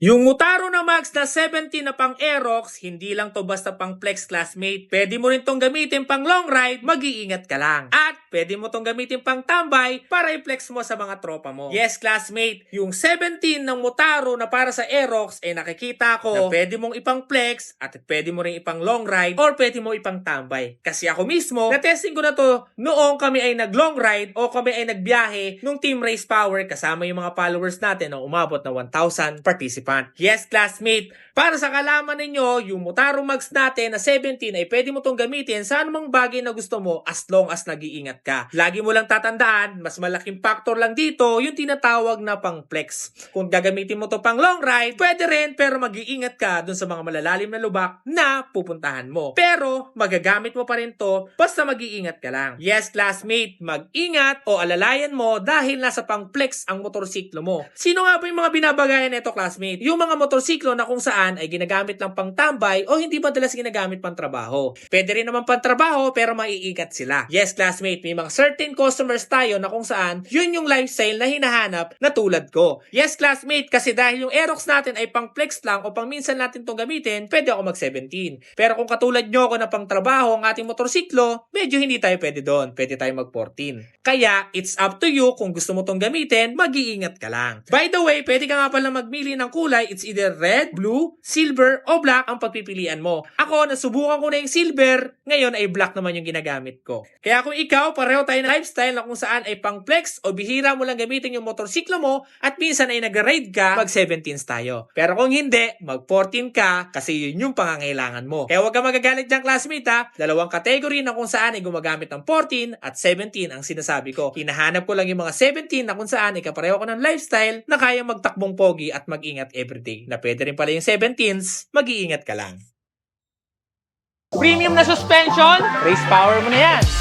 Yung Mutaro na Max na 17 na pang Aerox, hindi lang to basta pang flex classmate. Pwede mo rin tong gamitin pang long ride, mag-iingat ka lang. At pwede mo tong gamitin pang tambay para i-flex mo sa mga tropa mo. Yes classmate, yung 17 ng Mutaro na para sa Aerox ay nakikita ko na pwede mong ipang flex at pwede mo rin ipang long ride or pwede mo ipang tambay. Kasi ako mismo, na-testing ko na to noong kami ay nag-long ride o kami ay nagbiyahe nung Team Race Power kasama yung mga followers natin na umabot na 1,000 participants. Yes, classmate. Para sa kalaman ninyo, yung Mutaro Max natin na 17 ay pwede mo tong gamitin sa anumang bagay na gusto mo as long as nag-iingat ka. Lagi mo lang tatandaan, mas malaking factor lang dito yung tinatawag na pang flex. Kung gagamitin mo to pang long ride, pwede rin pero mag-iingat ka dun sa mga malalalim na lubak na pupuntahan mo. Pero magagamit mo pa rin to basta mag-iingat ka lang. Yes, classmate, mag-ingat o alalayan mo dahil nasa pang flex ang motorsiklo mo. Sino nga ba yung mga binabagayan nito, classmate? Yung mga motorsiklo na kung saan ay ginagamit lang pang tambay o hindi madalas ginagamit pang trabaho. Pwede rin naman pang trabaho pero maiigat sila. Yes, classmate, may mga certain customers tayo na kung saan yun yung lifestyle na hinahanap na tulad ko. Yes, classmate, kasi dahil yung Aerox natin ay pang flex lang o pang minsan natin tong gamitin, pwede ako mag 17. Pero kung katulad nyo ako na pang trabaho ang ating motorsiklo, medyo hindi tayo pwede doon. Pwede tayo mag 14. Kaya, it's up to you kung gusto mo tong gamitin, mag-iingat ka lang. By the way, pwede ka nga pala magmili ng kulay. It's either red, blue, silver, o black ang pagpipilian mo. Ako, nasubukan ko na yung silver, ngayon ay black naman yung ginagamit ko. Kaya kung ikaw, pareho tayo ng lifestyle na kung saan ay pang flex o bihira mo lang gamitin yung motorsiklo mo at minsan ay nag-ride ka, mag 17s tayo. Pero kung hindi, mag 14 ka kasi yun yung pangangailangan mo. Kaya huwag ka magagalit dyan, classmate ha. Dalawang category na kung saan ay gumagamit ng 14 at 17 ang sinasabi ko. Hinahanap ko lang yung mga 17 na kung saan ay kapareho ko ng lifestyle na kaya magtakbong pogi at mag-ingat everyday. Na pwede rin pala yung 17s, mag-iingat ka lang. Premium na suspension, race power mo na yan.